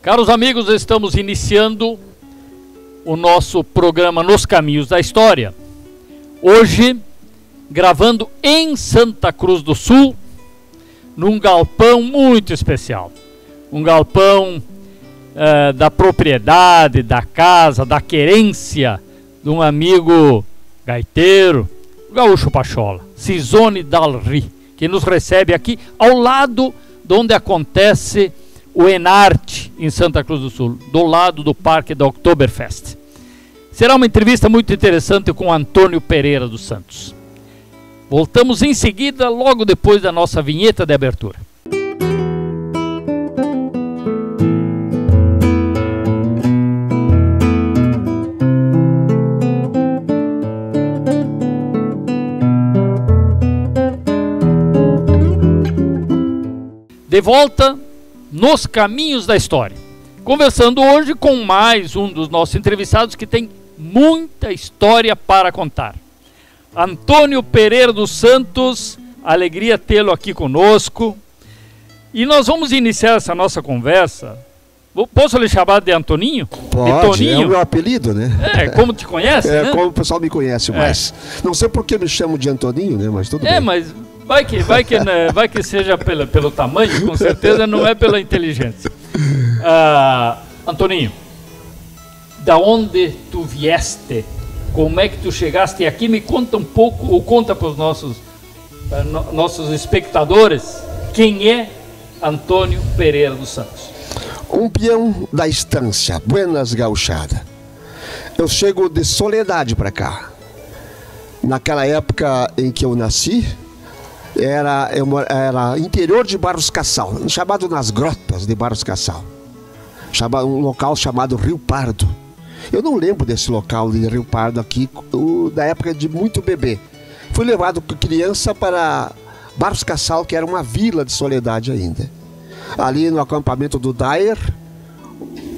Caros amigos, estamos iniciando o nosso programa Nos Caminhos da História. Hoje, gravando em Santa Cruz do Sul, num galpão muito especial. Um galpão da propriedade, da casa, da querência de um amigo gaiteiro, o Gaúcho Pachola, Cisone Dalry, que nos recebe aqui ao lado de onde acontece o Enarte em Santa Cruz do Sul, do lado do Parque da Oktoberfest. Será uma entrevista muito interessante com Antônio Pereira dos Santos. Voltamos em seguida, logo depois da nossa vinheta de abertura. De volta nos Caminhos da História, conversando hoje com mais um dos nossos entrevistados que tem muita história para contar. Antônio Pereira dos Santos, alegria tê-lo aqui conosco. E nós vamos iniciar essa nossa conversa. Posso lhe chamar de Antoninho? Pode, de Toninho? É o meu apelido, né? É, como te conhece, né? Como o pessoal me conhece mais. Não sei por que me chamo de Antoninho, né? Mas tudo bem. Mas vai que seja pelo tamanho, com certeza não é pela inteligência. Antoninho, da onde tu vieste? Como é que tu chegaste aqui? Me conta um pouco, ou conta para os nossos espectadores, quem é Antônio Pereira dos Santos? Um peão da estância, Buenas Gauchada. Eu chego de Soledade para cá. Naquela época em que eu nasci, era interior de Barros Cassal, chamado nas grotas de Barros Cassal. Um local chamado Rio Pardo. Eu não lembro desse local de Rio Pardo aqui, da época de muito bebê. Fui levado com criança para Barros Cassal, que era uma vila de Soledade ainda. Ali no acampamento do Dair,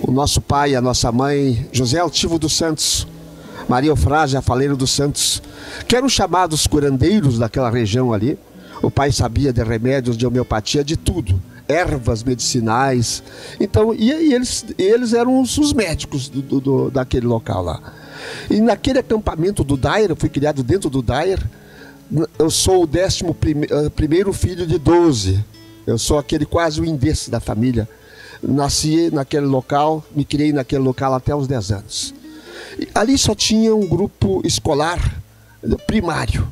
o nosso pai e a nossa mãe, José Altivo dos Santos, Maria Eufrásia Faleiro dos Santos, que eram chamados curandeiros daquela região ali. O pai sabia de remédios, de homeopatia, de tudo. Ervas medicinais. Então, eles eram os médicos daquele local lá. E naquele acampamento do Dair, eu fui criado dentro do Dair. Eu sou o 11º filho de 12. Eu sou quase o indês da família. Nasci naquele local, me criei naquele local até os 10 anos. E ali só tinha um grupo escolar primário.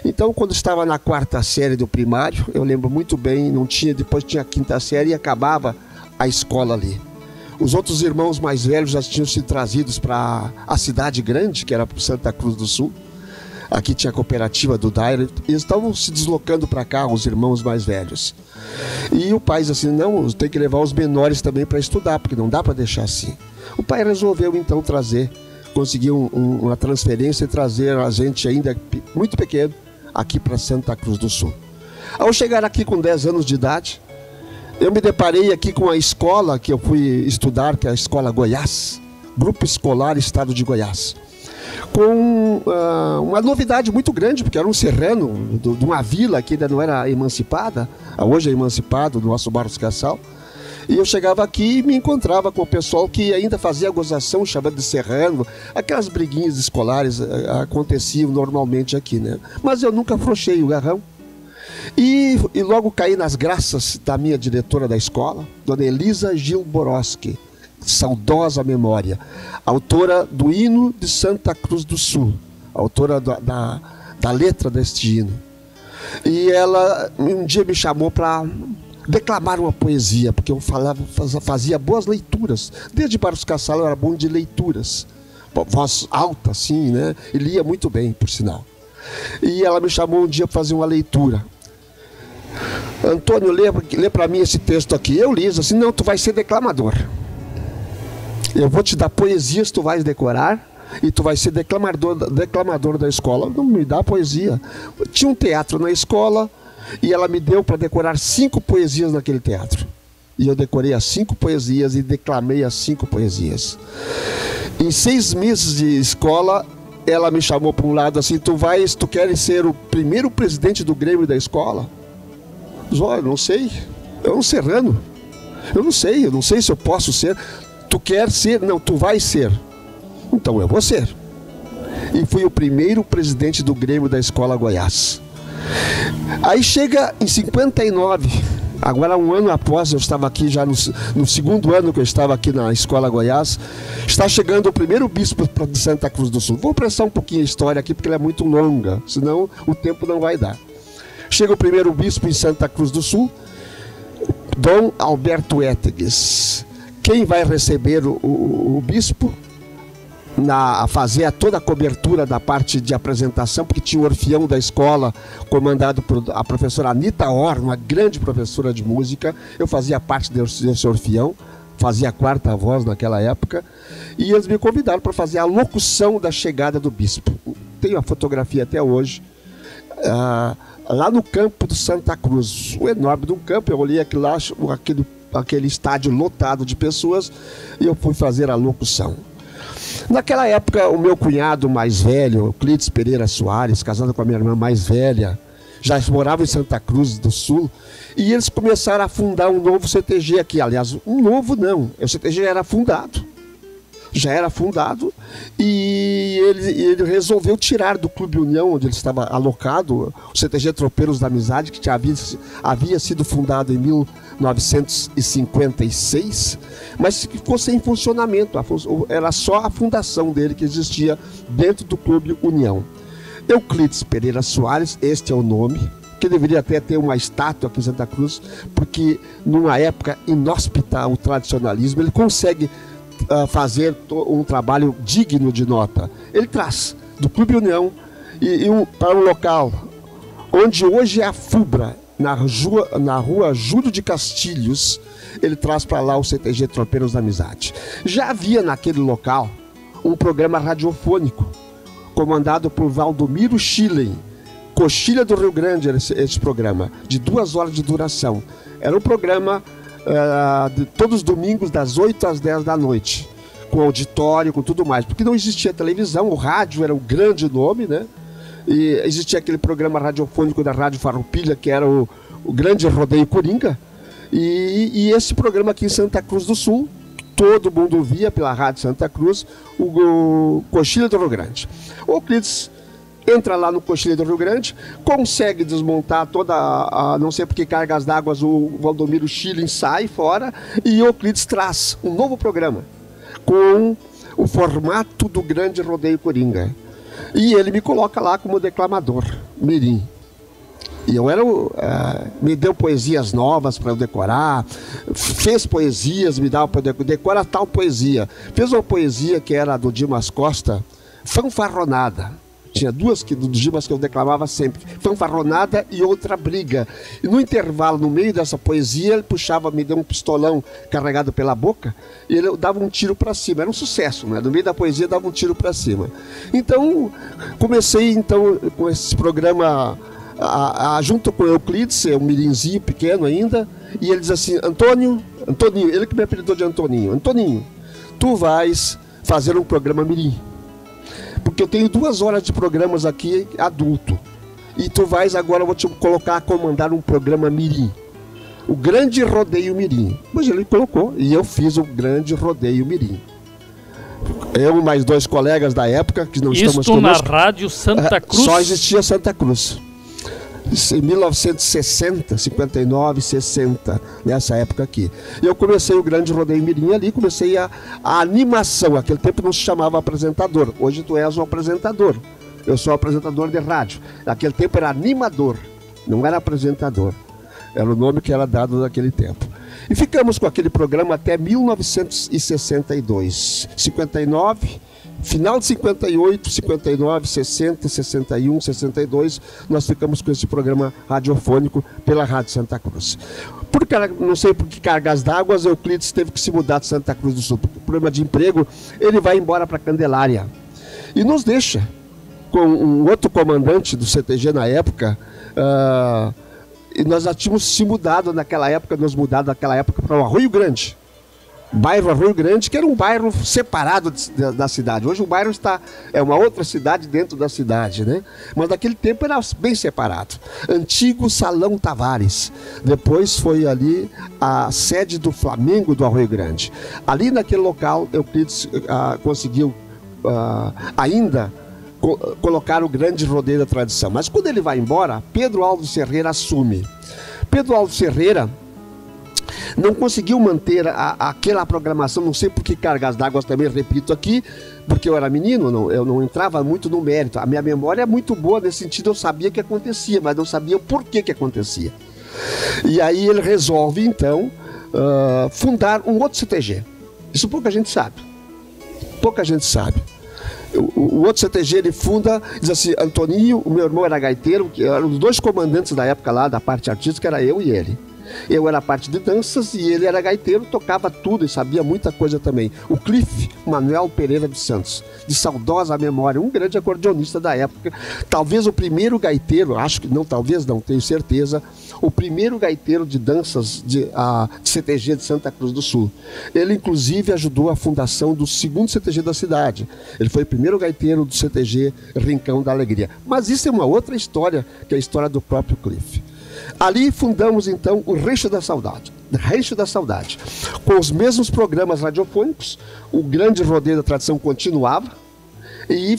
Então, quando estava na 4ª série do primário, eu lembro muito bem, depois tinha a 5ª série e acabava a escola ali. Os outros irmãos mais velhos já tinham sido trazidos para a cidade grande, que era Santa Cruz do Sul. Aqui tinha a cooperativa do Dair, eles estavam se deslocando para cá, os irmãos mais velhos. E o pai disse assim, não, tem que levar os menores também para estudar, porque não dá para deixar assim. O pai resolveu então conseguir uma transferência e trazer a gente ainda muito pequeno, aqui para Santa Cruz do Sul. Ao chegar aqui com 10 anos de idade, eu me deparei aqui com a escola que eu fui estudar, que é a Escola Goiás, Grupo Escolar Estado de Goiás, com uma novidade muito grande, porque era um serrano de uma vila que ainda não era emancipada, hoje é emancipado, do nosso Barros Cassal. E eu chegava aqui e me encontrava com o pessoal que ainda fazia gozação, chamando de serrano. Aquelas briguinhas escolares aconteciam normalmente aqui, né? Mas eu nunca afrouxei o garrão. E logo caí nas graças da minha diretora da escola, dona Elisa Gil Boroski, saudosa memória, autora do hino de Santa Cruz do Sul, autora da letra deste hino. E ela um dia me chamou para declamar uma poesia, porque eu fazia boas leituras. Desde Barros Cassal eu era bom de leituras, voz alta assim, né? E lia muito bem, por sinal. E ela me chamou um dia para fazer uma leitura. Antônio, lê para mim esse texto aqui. Eu li assim, não, tu vai ser declamador. Eu vou te dar poesias, tu vais decorar, e tu vai ser declamador da escola. Não me dá poesia. Tinha um teatro na escola, e ela me deu para decorar 5 poesias naquele teatro. E eu decorei as 5 poesias e declamei as 5 poesias. Em 6 meses de escola, ela me chamou para um lado assim, tu queres ser o primeiro presidente do Grêmio da escola? Olha, não sei, é um serrano. Eu não sei se eu posso ser. Tu quer ser? Não, tu vai ser. Então eu vou ser. E fui o primeiro presidente do Grêmio da Escola Goiás. Aí chega em 59, agora um ano após, eu estava aqui já no segundo ano que eu estava aqui na Escola Goiás, está chegando o primeiro bispo de Santa Cruz do Sul. Vou apressar um pouquinho a história aqui porque ela é muito longa, senão o tempo não vai dar. Chega o primeiro bispo em Santa Cruz do Sul, Dom Alberto Étegues. Quem vai receber o bispo? A fazer toda a cobertura da parte de apresentação, porque tinha o orfeão da escola, comandado por a professora Anita Orr, uma grande professora de música. Eu fazia parte desse orfeão, fazia a quarta voz naquela época, e eles me convidaram para fazer a locução da chegada do bispo. Tenho a fotografia até hoje, lá no campo do Santa Cruz, o enorme de um campo. Eu olhei aquele estádio lotado de pessoas, e eu fui fazer a locução. Naquela época, o meu cunhado mais velho, Clítis Pereira Soares, casado com a minha irmã mais velha, já morava em Santa Cruz do Sul, e eles começaram a fundar um novo CTG aqui. Aliás, um novo não, o CTG já era fundado, e ele resolveu tirar do Clube União, onde ele estava alocado, o CTG Tropeiros da Amizade, que havia sido fundado em 1956, mas ficou sem funcionamento. Era só a fundação dele que existia dentro do Clube União. Euclides Pereira Soares, este é o nome, que deveria até ter uma estátua aqui em Santa Cruz, porque numa época inóspita ao tradicionalismo, ele consegue fazer um trabalho digno de nota. Ele traz do Clube União para um local onde hoje é a FUBRA, na rua Júlio de Castilhos, ele traz para lá o CTG Tropeiros da Amizade. Já havia naquele local um programa radiofônico, comandado por Valdomiro Schilling, Coxilha do Rio Grande, esse programa, de 2 horas de duração. Era um programa de todos os domingos, das 8 às 10 da noite, com auditório, com tudo mais, porque não existia televisão, o rádio era o grande nome, né? E existia aquele programa radiofônico da Rádio Farroupilha, que era o Grande Rodeio Coringa, e esse programa aqui em Santa Cruz do Sul, todo mundo via pela Rádio Santa Cruz, o Coxilha do Rio Grande. O Euclides entra lá no Coxilha do Rio Grande, consegue desmontar toda não sei por que cargas d'água, o Valdomiro Schilling sai fora, e o Euclides traz um novo programa com o formato do Grande Rodeio Coringa. E ele me coloca lá como declamador mirim. E eu me deu poesias novas para eu decorar, fez poesias, me dava para decorar tal poesia. Fez uma poesia que era do Dimas Costa, Fanfarronada. Tinha duas do Dimas que eu declamava sempre, Fanfarronada e Outra Briga. E no intervalo, no meio dessa poesia, ele me deu um pistolão carregado pela boca, e ele dava um tiro para cima. Era um sucesso, né? No meio da poesia, dava um tiro para cima. Então, comecei com esse programa junto com o Euclides, um mirinzinho pequeno ainda, e ele diz assim: Antoninho, ele que me apelidou de Antoninho, tu vais fazer um programa mirim. Porque eu tenho 2 horas de programas aqui adulto. E tu vais agora, eu vou te colocar a comandar um programa mirim. O Grande Rodeio Mirim. Mas ele colocou, e eu fiz o Grande Rodeio Mirim. Eu e mais 2 colegas da época, que não estamos conosco. Isto na Rádio Santa Cruz? Só existia Santa Cruz. Em 1960, 59, 60, nessa época aqui. Eu comecei o Grande Rodeio Mirim ali, comecei a animação. Naquele tempo não se chamava apresentador. Hoje tu és um apresentador. Eu sou apresentador de rádio. Naquele tempo era animador, não era apresentador. Era o nome que era dado naquele tempo. E ficamos com aquele programa até 1962. 59... Final de 58, 59, 60, 61, 62, nós ficamos com esse programa radiofônico pela Rádio Santa Cruz. Não sei por que cargas d'água, o Euclides teve que se mudar de Santa Cruz do Sul. Por problema de emprego, ele vai embora para Candelária. E nos deixa com um outro comandante do CTG na época, e nós já tínhamos se mudado naquela época, para o Arroio Grande. bairro Rio Grande, que era um bairro separado da cidade. Hoje o bairro é uma outra cidade dentro da cidade, né? Mas naquele tempo era bem separado. Antigo Salão Tavares. Depois foi ali a sede do Flamengo do Rio Grande. Ali naquele local, Euclides conseguiu ainda colocar o grande rodeio da tradição. Mas quando ele vai embora, Pedro Alves Ferreira assume. Pedro Alves Ferreira não conseguiu manter aquela programação, não sei por que cargas d'água, também repito aqui, porque eu era menino, eu não entrava muito no mérito. A minha memória é muito boa nesse sentido, eu sabia o que acontecia, mas não sabia o porquê que acontecia. E aí ele resolve, então, fundar um outro CTG. Isso pouca gente sabe. Pouca gente sabe. O outro CTG ele funda, diz assim, Antoninho, o meu irmão era gaiteiro, que eram os dois comandantes da época lá, da parte artística, era eu e ele. Eu era a parte de danças e ele era gaiteiro, tocava tudo e sabia muita coisa também. O Cliff Manuel Pereira dos Santos, de saudosa memória, um grande acordeonista da época. Talvez o primeiro gaiteiro, acho que não, talvez não, tenho certeza, o primeiro gaiteiro de danças de CTG de Santa Cruz do Sul. Ele, inclusive, ajudou a fundação do segundo CTG da cidade. Ele foi o primeiro gaiteiro do CTG Rincão da Alegria. Mas isso é uma outra história, que é a história do próprio Cliff. Ali fundamos, então, o Rancho da Saudade. Rancho da Saudade. Com os mesmos programas radiofônicos, o grande rodeio da tradição continuava e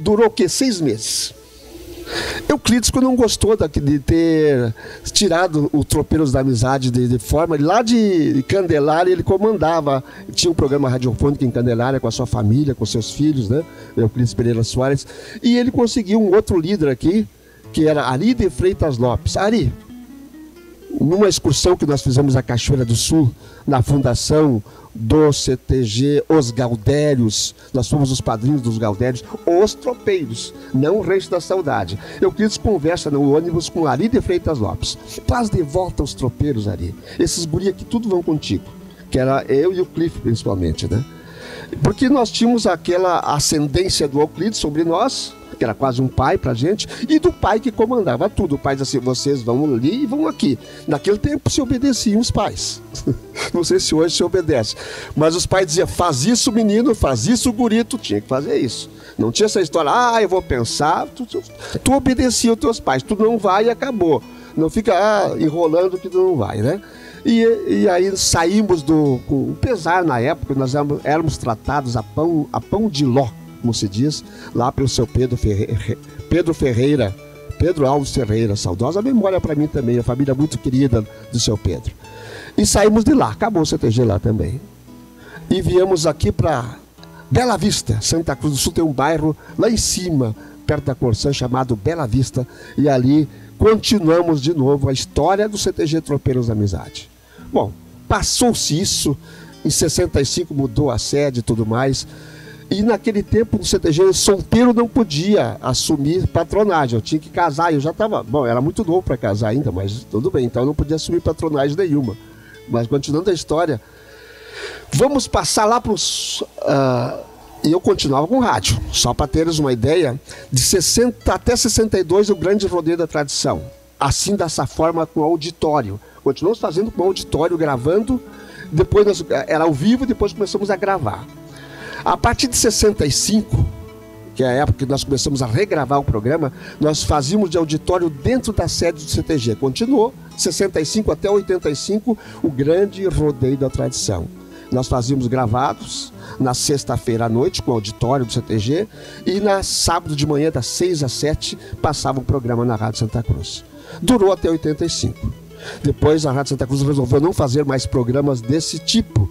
durou o quê? 6 meses. Euclides não gostou de ter tirado o Tropeiros da Amizade de forma. Lá de Candelária ele comandava, tinha um programa radiofônico em Candelária com a sua família, com seus filhos, né? Euclides Pereira Soares. E ele conseguiu um outro líder aqui, que era Ari de Freitas Lopes. Ari, numa excursão que nós fizemos à Cachoeira do Sul, na fundação do CTG Os Gaudérios, nós fomos os padrinhos dos Gaudérios, os tropeiros, não o Rancho da Saudade. Euclides conversa no ônibus com Ari de Freitas Lopes. Traz de volta os tropeiros, Ari. Esses guri aqui tudo vão contigo. Que era eu e o Cliff, principalmente, né? Porque nós tínhamos aquela ascendência do Euclides sobre nós, que era quase um pai pra gente, e do pai que comandava tudo. O pai dizia assim, vocês vão ali e vão aqui. Naquele tempo se obedeciam os pais. Não sei se hoje se obedece. Mas os pais diziam, faz isso menino, faz isso guri, tu tinha que fazer isso. Não tinha essa história, eu vou pensar, tu obedecia os teus pais, tu não vai e acabou. Não fica enrolando que tu não vai, né? E aí saímos com pesar na época, nós éramos tratados a pão de ló, como se diz, lá pelo seu Pedro Ferreira, Pedro Alves Ferreira, saudosa memória para mim também, a família muito querida do seu Pedro. E saímos de lá, acabou o CTG lá também. E viemos aqui para Bela Vista, Santa Cruz do Sul, tem um bairro lá em cima, perto da Corsã, chamado Bela Vista, e ali continuamos de novo a história do CTG Tropeiros da Amizade. Bom, passou-se isso, em 65 mudou a sede e tudo mais. E naquele tempo no CTG, solteiro não podia assumir patronagem, eu tinha que casar, eu já estava, era muito novo para casar ainda, mas tudo bem, então eu não podia assumir patronagem nenhuma. Mas continuando a história, vamos passar lá para os... E eu continuava com rádio, só para teres uma ideia, de 60 até 62 o grande rodeio da tradição, assim dessa forma com auditório. Continuamos fazendo com auditório, gravando, depois era ao vivo, depois começamos a gravar. A partir de 65, que é a época que nós começamos a regravar o programa, nós fazíamos de auditório dentro da sede do CTG. Continuou, 65 até 85, o grande rodeio da tradição. Nós fazíamos gravados na sexta-feira à noite com o auditório do CTG e na sábado de manhã, das 6 às 7, passava um programa na Rádio Santa Cruz. Durou até 85. Depois a Rádio Santa Cruz resolveu não fazer mais programas desse tipo.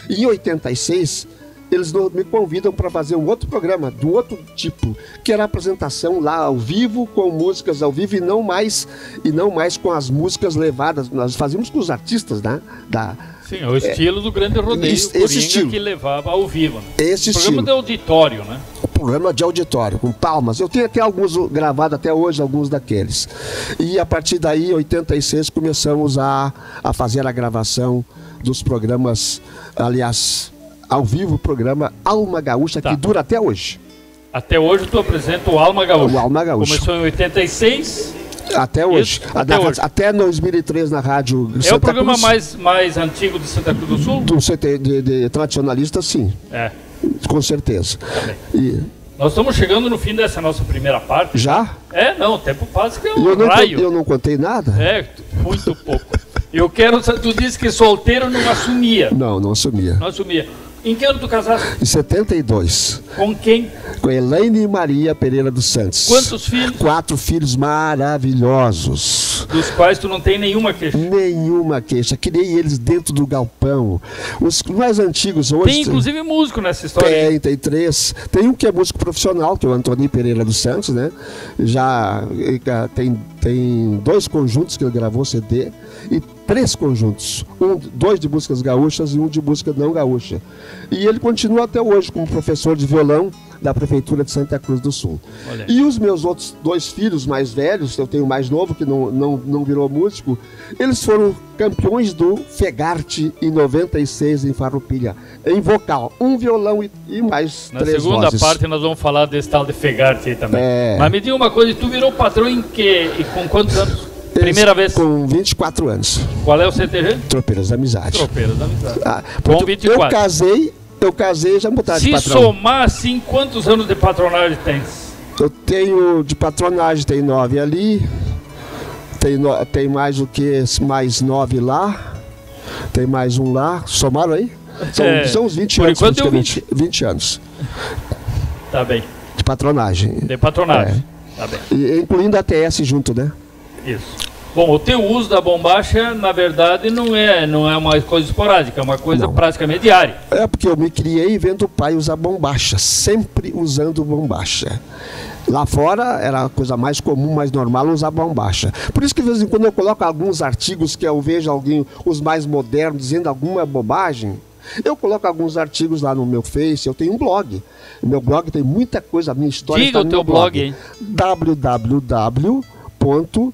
E em 86... eles me convidam para fazer um outro programa, do outro tipo, que era a apresentação lá ao vivo, com músicas ao vivo, e não mais com as músicas levadas. Nós fazíamos com os artistas, né? Sim, o estilo do grande rodeio, esse estilo que levava ao vivo. Né? Esse programa de auditório, né? O programa de auditório, com palmas. Eu tenho até alguns gravados até hoje, alguns daqueles. E a partir daí, em 86, começamos a fazer a gravação dos programas, aliás... ao vivo o programa Alma Gaúcha, que dura até hoje. Até hoje tu apresenta o Alma Gaúcha. O Alma Gaúcha. Começou em 86. Até hoje. Isso, até hoje. Até 2003 na rádio É Santa o programa Cruz. mais antigo de Santa Cruz do Sul? Do CT de tradicionalista, sim. É. Com certeza. E Nós estamos chegando no fim dessa nossa primeira parte. já? Não, o tempo passa que é um raio. Eu não contei nada? Muito pouco. Eu quero... Tu disse que solteiro não assumia. Não assumia. Não assumia. Em que ano tu casaste? Em 72. Com quem? Com Elaine Maria Pereira dos Santos. Quantos filhos? 4 filhos maravilhosos. Dos quais tu não tem nenhuma queixa. Nenhuma queixa. Criei eles dentro do galpão. Os mais antigos hoje... Tem inclusive músico nessa história. Tem 3. Tem um que é músico profissional, que é o Antônio Pereira dos Santos, né? Já tem 2 conjuntos que ele gravou CD e 3 conjuntos. 2 de músicas gaúchas e 1 de música não gaúcha. E ele continua até hoje como professor de violão da Prefeitura de Santa Cruz do Sul. Olha. E os meus outros 2 filhos mais velhos, eu tenho o mais novo que não virou músico, eles foram campeões do Fegarte em 96 em Farroupilha, em vocal, 1 violão e mais 3 vozes. Na segunda parte nós vamos falar desse tal de Fegarte aí também. Mas me diga uma coisa, tu virou patrão em que e com quantos anos? Primeira vez? Com 24 anos. Qual é o CTG? Tropeiras da Amizade. Tropeiras da Amizade. Com 24. Eu casei e já botaram de patrão. Se somar assim, quantos anos de patronagem tens? Eu tenho de patronagem, tem 9 ali, tem mais o que? Mais 9 lá, tem mais 1 lá, somaram aí? São uns 20 anos. Por enquanto 20 anos. Tá bem. De patronagem. De patronagem. Tá bem. Incluindo a TS junto, né? Isso. Bom, o teu uso da bombacha, na verdade, não é uma coisa esporádica, é uma coisa praticamente diária. É porque eu me criei vendo o pai usar bombacha, sempre usando bombacha. Lá fora era a coisa mais comum, mais normal usar bombacha. Por isso que de vez em quando eu coloco alguns artigos que eu vejo alguém, os mais modernos, dizendo alguma bobagem, eu coloco alguns artigos lá no meu Face, eu tenho um blog. Meu blog tem muita coisa, a minha história está no meu blog. Diga o teu blog,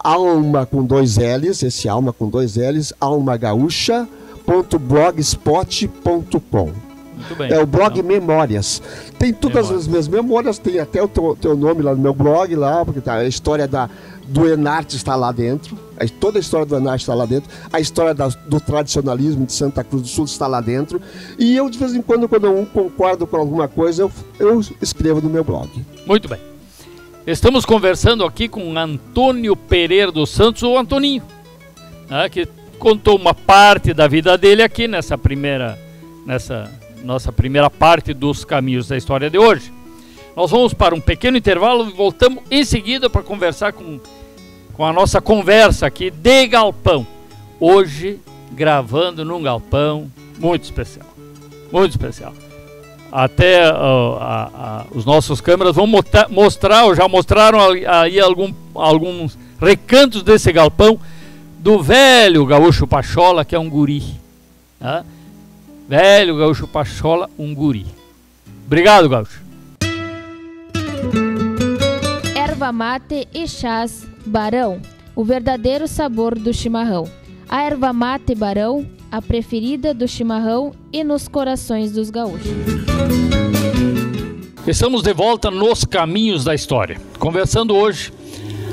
alma com 2 L's, esse alma com 2 L's, almagaúcha.blogspot.com. Muito bem. É o blog Memórias. Tem todas as minhas memórias, tem até o teu nome lá no meu blog, lá, porque tá, a história do Enarte está lá dentro. Toda a história do Enarte está lá dentro. A história do tradicionalismo de Santa Cruz do Sul está lá dentro. E eu, de vez em quando eu não concordo com alguma coisa, eu escrevo no meu blog. Muito bem. Estamos conversando aqui com Antônio Pereira dos Santos, ou Antoninho, que contou uma parte da vida dele aqui nessa nossa primeira parte dos caminhos da história de hoje. Nós vamos para um pequeno intervalo e voltamos em seguida para conversar com a nossa conversa aqui de galpão. Hoje, gravando num galpão muito especial. Muito especial. Até os nossos câmeras vão mostrar, ou já mostraram aí alguns recantos desse galpão do velho Gaúcho Pachola, que é um guri. Tá? Velho Gaúcho Pachola, um guri. Obrigado, Gaúcho. Erva mate e chás Barão, o verdadeiro sabor do chimarrão. A erva mate Barão, a preferida do chimarrão e nos corações dos gaúchos. Estamos de volta nos caminhos da história, conversando hoje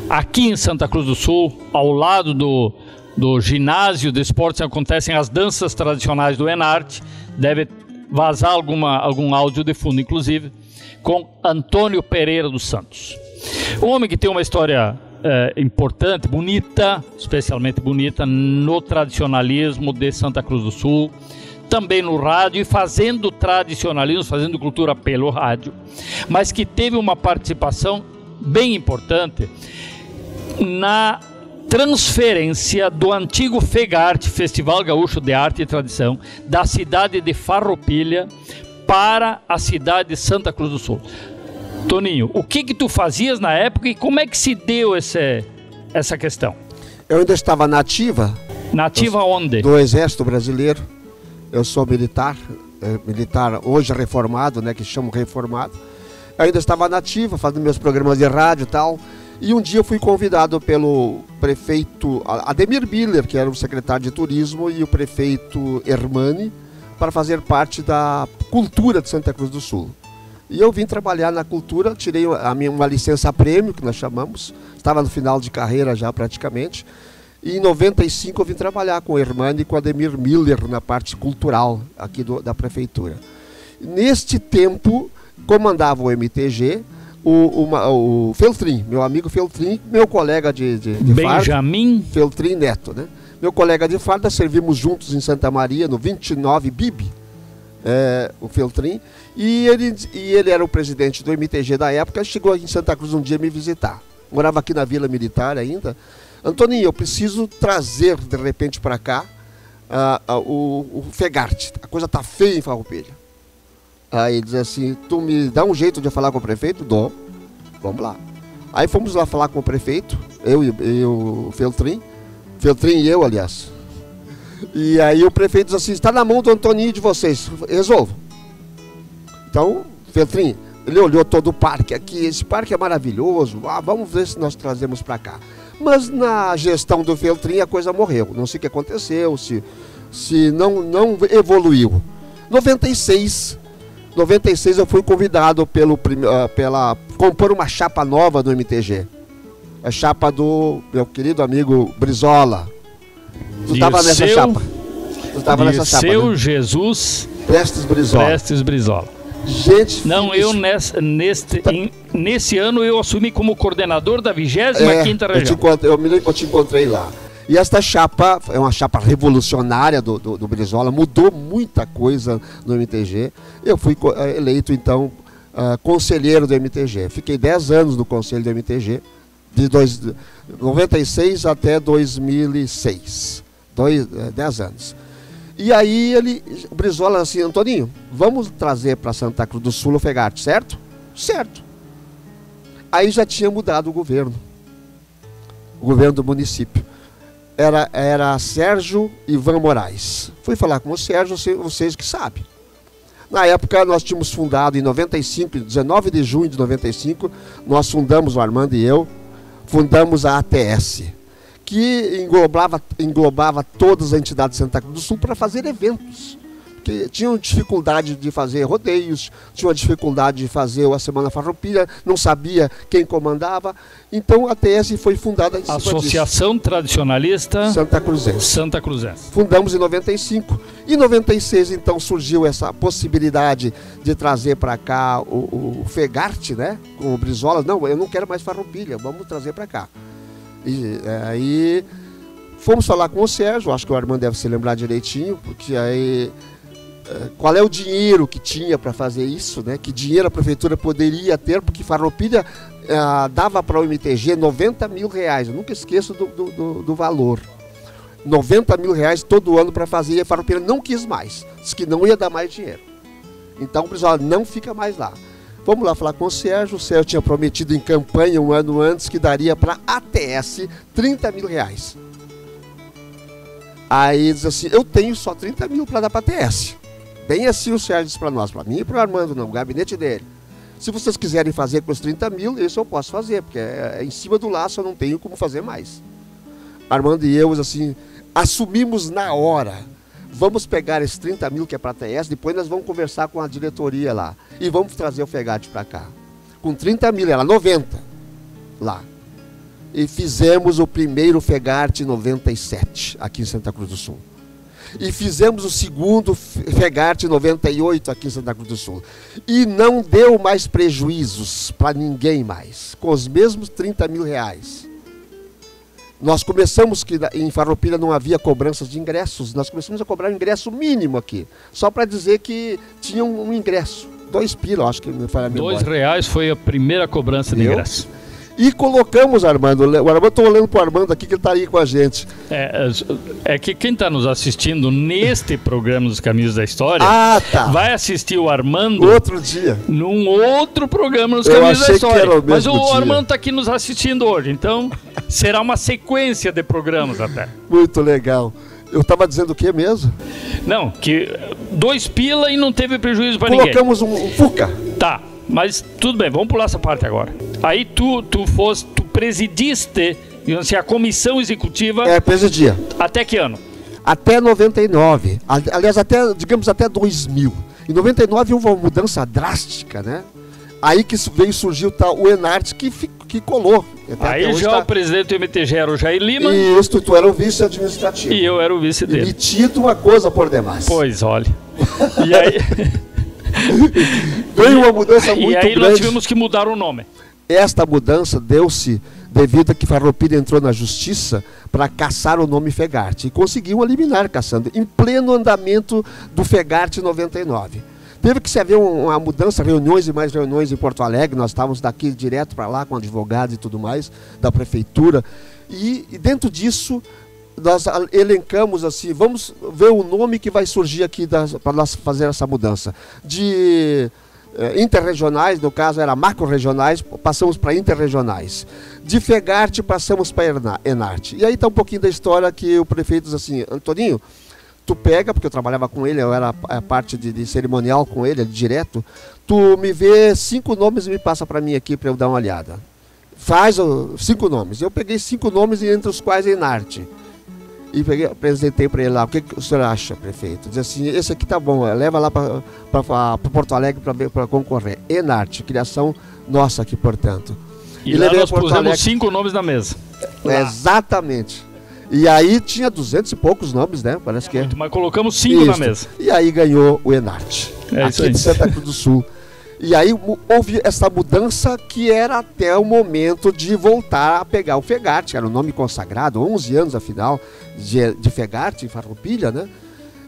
aqui em Santa Cruz do Sul, ao lado do ginásio de esportes, acontecem as danças tradicionais do Enarte. Deve vazar algum áudio de fundo, inclusive, com Antônio Pereira dos Santos. Um homem que tem uma história importante, bonita, especialmente bonita, no tradicionalismo de Santa Cruz do Sul, também no rádio e fazendo tradicionalismo, fazendo cultura pelo rádio, mas que teve uma participação bem importante na transferência do antigo Fegarte, Festival Gaúcho de Arte e Tradição, da cidade de Farroupilha para a cidade de Santa Cruz do Sul. Toninho, o que tu fazias na época e como é que se deu essa questão? Eu ainda estava na ativa. Nativa onde? Do Exército Brasileiro. Eu sou militar hoje reformado, né, que chamam reformado. Eu ainda estava na ativa, fazendo meus programas de rádio e tal. E um dia eu fui convidado pelo prefeito Ademir Biller, que era o secretário de turismo, e o prefeito Hermani, para fazer parte da cultura de Santa Cruz do Sul. E eu vim trabalhar na cultura, tirei uma licença prêmio, que nós chamamos, estava no final de carreira já praticamente. E em 95 eu vim trabalhar com o Hermani e com o Ademir Miller na parte cultural aqui da prefeitura. Neste tempo, comandava o MTG o Feltrin, meu amigo Feltrin, meu colega de Benjamin farda, Feltrin Neto, né? Meu colega de farda, servimos juntos em Santa Maria, no 29 BIB, o Feltrin, e ele era o presidente do MTG da época, chegou em Santa Cruz um dia me visitar. Morava aqui na Vila Militar ainda. Antoninho, eu preciso trazer de repente para cá o Fegarte. A coisa tá feia em Farroupilha. Aí ele diz assim, tu me dá um jeito de falar com o prefeito? Dou. Vamos lá. Aí fomos lá falar com o prefeito, eu e o Feltrin e eu, aliás. E aí o prefeito diz assim, está na mão do Antoninho de vocês, resolvo. Então, Feltrin, ele olhou todo o parque aqui, esse parque é maravilhoso, vamos ver se nós trazemos para cá. Mas na gestão do Feltrin a coisa morreu, não sei o que aconteceu, se não evoluiu. 96 eu fui convidado pela compor uma chapa nova do MTG. A chapa do meu querido amigo Brizola. Tu estava nessa chapa? Tu estava nessa chapa, né? Jesus Prestes Brizola. Prestes Brizola. Gente, não, eu nesse ano eu assumi como coordenador da 25ª região. Eu me lembro que eu te encontrei lá. E esta chapa é uma chapa revolucionária do Brizola, mudou muita coisa no MTG. Eu fui eleito, então, conselheiro do MTG. Fiquei 10 anos no conselho do MTG, de 96 até 2006. 10 anos. E aí o Brizola assim, Antoninho, vamos trazer para Santa Cruz do Sul o Fegarte, certo? Certo. Aí já tinha mudado o governo do município. Era Sérgio Ivan Moraes. Fui falar com o Sérgio, vocês que sabem. Na época nós tínhamos fundado em 95, 19 de junho de 95, nós fundamos, o Armando e eu, fundamos a ATS, que englobava todas as entidades de Santa Cruz do Sul para fazer eventos. Que tinham dificuldade de fazer rodeios, tinham dificuldade de fazer a Semana Farroupilha, não sabia quem comandava. Então a ATS foi fundada em cima Associação disso. Tradicionalista Santa Cruzense. Santa Cruzense. Fundamos em 95. Em 96, então, surgiu essa possibilidade de trazer para cá o Fegarte, né? Com o Brizola. Não, eu não quero mais Farroupilha, vamos trazer para cá. E aí fomos falar com o Sérgio, acho que o Armando deve se lembrar direitinho, porque aí qual é o dinheiro que tinha para fazer isso, né? Que dinheiro a prefeitura poderia ter, porque Farroupilha dava para o MTG 90 mil reais, eu nunca esqueço do valor. 90 mil reais todo ano para fazer, e a Farroupilha não quis mais, disse que não ia dar mais dinheiro. Então o pessoal não fica mais lá. Vamos lá falar com o Sérgio tinha prometido em campanha um ano antes que daria para ATS 30 mil reais. Aí diz assim, eu tenho só 30 mil para dar para a ATS. Bem assim o Sérgio disse para nós, para mim e para o Armando, não, o gabinete dele. Se vocês quiserem fazer com os 30 mil, isso eu posso fazer, porque em cima do laço eu não tenho como fazer mais. Armando e eu, assim, assumimos na hora. Vamos pegar esses 30 mil que é para a ATS, depois nós vamos conversar com a diretoria lá. E vamos trazer o Fegarte para cá. Com 30 mil, era 90 lá. E fizemos o primeiro Fegarte em 97, aqui em Santa Cruz do Sul. E fizemos o segundo Fegarte em 98 aqui em Santa Cruz do Sul. E não deu mais prejuízos para ninguém mais, com os mesmos 30 mil reais. Nós começamos que em Farroupilha não havia cobranças de ingressos, nós começamos a cobrar um ingresso mínimo aqui, só para dizer que tinha um ingresso, 2 pila, acho que me foi a memória. R$2 foi a primeira cobrança de ingresso. E colocamos, Armando, estou olhando para o Armando aqui, que ele está aí com a gente. É que quem está nos assistindo neste programa dos Caminhos da História, vai assistir o Armando outro dia, num outro programa dos Caminhos da História. Que era o mesmo Mas o dia. Armando está aqui nos assistindo hoje, então será uma sequência de programas até. Muito legal. Eu estava dizendo o que mesmo? Não, que 2 pila e não teve prejuízo para ninguém. Colocamos um Fuca. Tá. Mas tudo bem, vamos pular essa parte agora. Aí tu presidiste, digamos assim, a comissão executiva. Presidia. Até que ano? Até 99. Aliás, até 2000. Em 99 houve uma mudança drástica, né? Aí que veio surgir o Enarte, que colou. Aí já o presidente do MTG era o Jair Lima. E isso, tu era o vice administrativo. E eu era o vice dele. E metido uma coisa por demais. Pois, olha. E aí... Veio uma mudança muito grande. E aí nós tivemos que mudar o nome. Esta mudança deu-se devido a que Farroupilha entrou na justiça para caçar o nome Fegarte. E conseguiu eliminar, caçando, em pleno andamento do Fegarte 99. Teve que se haver uma mudança, reuniões e mais reuniões em Porto Alegre. Nós estávamos daqui direto para lá com advogados e tudo mais, da prefeitura. E dentro disso, nós elencamos assim, vamos ver o nome que vai surgir aqui para nós fazer essa mudança. De interregionais, no caso era macro-regionais, passamos para interregionais. De Fegarte passamos para Enarte. E aí está um pouquinho da história que o prefeito diz assim, Antoninho, tu pega, porque eu trabalhava com ele, eu era a parte de cerimonial com ele, direto, tu me vê 5 nomes e me passa para mim aqui para eu dar uma olhada. Faz 5 nomes. Eu peguei 5 nomes, entre os quais Enarte. E apresentei para ele lá, o que o senhor acha, prefeito? Diz assim, esse aqui tá bom, leva lá para Porto Alegre para concorrer. Enarte, criação nossa aqui, portanto. E lá nós pusemos 5 nomes na mesa. Exatamente. E aí tinha 200 e poucos nomes, né? Parece que mas colocamos 5 na mesa. E aí ganhou o Enarte, aqui de Santa Cruz do Sul. E aí houve essa mudança que era até o momento de voltar a pegar o Fegarte, era um nome consagrado, 11 anos afinal, de Fegarte, em Farroupilha, né?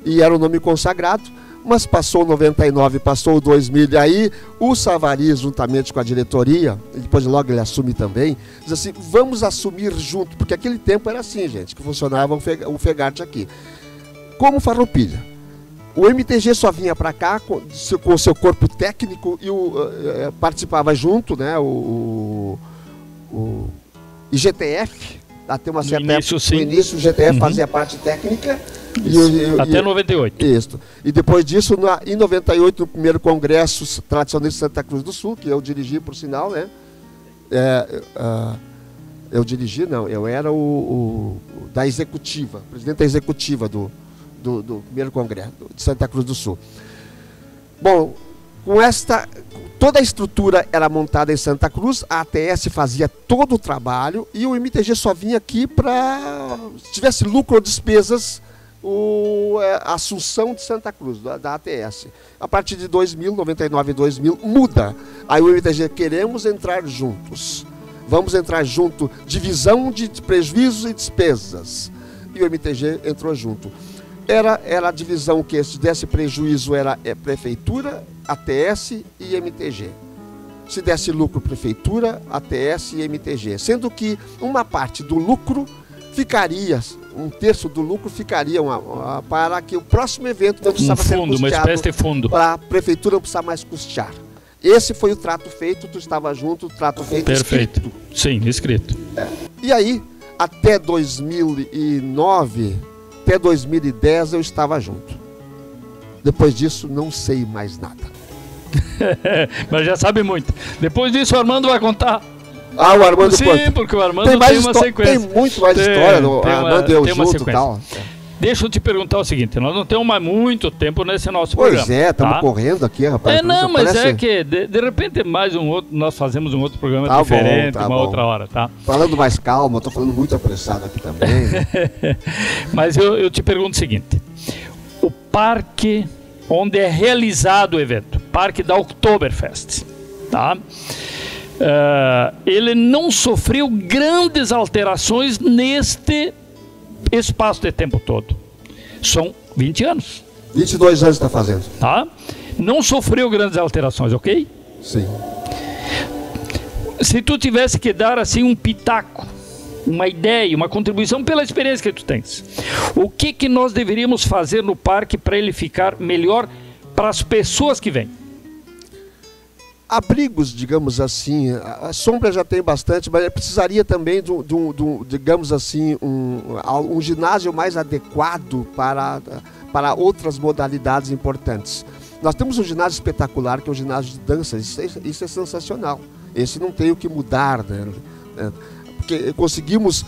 E era um nome consagrado, mas passou 99, passou o 2000, e aí o Savari, juntamente com a diretoria, depois logo ele assume também, diz assim, vamos assumir junto, porque aquele tempo era assim, gente, que funcionava o Fegarte aqui. Como Farroupilha. O MTG só vinha para cá com o seu corpo técnico e participava junto, né, o IGTF, até uma certa época, no início o IGTF fazia parte técnica. Até 98. Isso. E depois disso, em 98, no primeiro congresso tradicionalista de Santa Cruz do Sul, que eu dirigi, por sinal, né? Eu dirigi, não, eu era da executiva, presidente da executiva do primeiro congresso de Santa Cruz do Sul. Bom, toda a estrutura era montada em Santa Cruz, a ATS fazia todo o trabalho e o MTG só vinha aqui para, se tivesse lucro ou despesas, a Assunção de Santa Cruz, da ATS. A partir de 2000, 99 e 2000, muda. Aí o MTG, queremos entrar juntos. Vamos entrar junto, divisão de prejuízos e despesas. E o MTG entrou junto. Era a divisão que, se desse prejuízo, era Prefeitura, ATS e MTG. Se desse lucro, Prefeitura, ATS e MTG. Sendo que uma parte do lucro ficaria, 1/3 do lucro ficaria para que o próximo evento não precisava ser custeado. Uma espécie de fundo. Para a Prefeitura não precisar mais custear. Esse foi o trato feito, tu estava junto, o trato feito. Perfeito. Escrito. Sim, escrito. E aí, até 2009... Até 2010 eu estava junto. Depois disso, não sei mais nada. Mas já sabe muito. Depois disso, o Armando vai contar. O Armando Sim, conta. Porque o Armando tem uma sequência. Tem muito mais história. Armando eu junto e tal. Deixa eu te perguntar o seguinte, nós não temos mais muito tempo nesse nosso programa. Pois é, estamos correndo aqui, rapaz. Não, mas é que de repente mais um outro, nós fazemos um outro programa diferente, uma outra hora, tá? Falando mais calma, estou falando muito apressado aqui também. Né? Mas eu te pergunto o seguinte, o parque onde é realizado o evento, parque da Oktoberfest, tá? Ele não sofreu grandes alterações neste espaço de tempo todo. São 20 anos. 22 anos está fazendo. Tá? Não sofreu grandes alterações, ok? Sim. Se tu tivesse que dar assim um pitaco, uma ideia, uma contribuição pela experiência que tu tens, o que nós deveríamos fazer no parque para ele ficar melhor para as pessoas que vêm? Abrigos, digamos assim, a Sombra já tem bastante, mas precisaria também digamos assim, um ginásio mais adequado para outras modalidades importantes. Nós temos um ginásio espetacular, que é o ginásio de dança, isso é sensacional. Esse não tem o que mudar, né? Porque conseguimos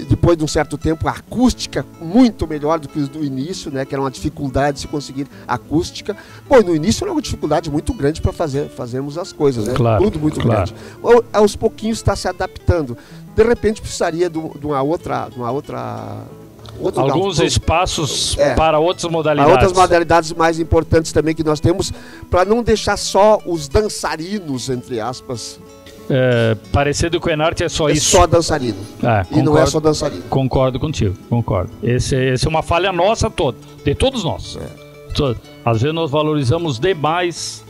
Depois de um certo tempo, a acústica muito melhor do que do início, né? Que era uma dificuldade de se conseguir acústica. Bom, no início era uma dificuldade muito grande para fazermos as coisas, né? Claro, Tudo muito claro. grande. Aos pouquinhos está se adaptando. De repente precisaria de uma outra alguns espaços para outras modalidades. Há outras modalidades mais importantes também que nós temos, para não deixar só os dançarinos, entre aspas. Parecido com o Enarte é só isso. Só dançarino. E não é só dançarino. Concordo contigo, concordo. Essa é uma falha nossa toda, de todos nós. Às vezes nós valorizamos demais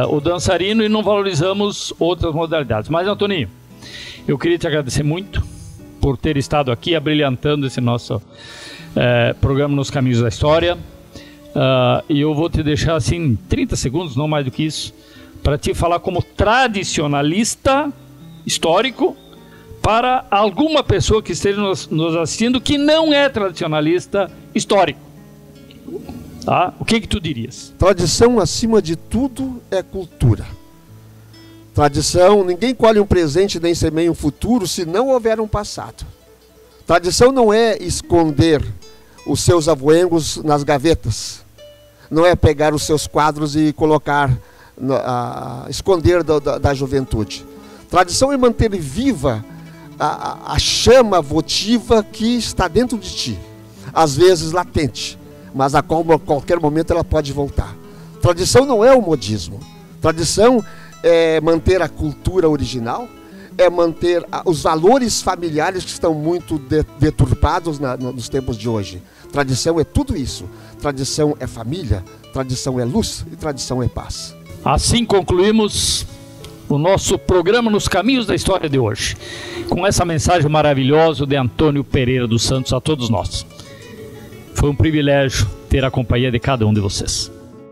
o dançarino e não valorizamos outras modalidades. Mas, Antoninho, eu queria te agradecer muito por ter estado aqui abrilhantando esse nosso programa Nos Caminhos da História. E eu vou te deixar assim 30 segundos, não mais do que isso, para te falar como tradicionalista histórico para alguma pessoa que esteja nos assistindo que não é tradicionalista histórico. Tá? O que tu dirias? Tradição, acima de tudo, é cultura. Tradição, ninguém colhe um presente nem semeia um futuro se não houver um passado. Tradição não é esconder os seus avoengos nas gavetas. Não é pegar os seus quadros e colocar, esconder da juventude. Tradição é manter viva a chama votiva que está dentro de ti. Às vezes latente, mas a qualquer momento ela pode voltar. Tradição não é o modismo. Tradição é manter a cultura original, é manter os valores familiares que estão muito deturpados nos tempos de hoje. Tradição é tudo isso. Tradição é família, tradição é luz e tradição é paz. Assim concluímos o nosso programa Nos Caminhos da História de hoje, com essa mensagem maravilhosa de Antônio Pereira dos Santos a todos nós. Foi um privilégio ter a companhia de cada um de vocês.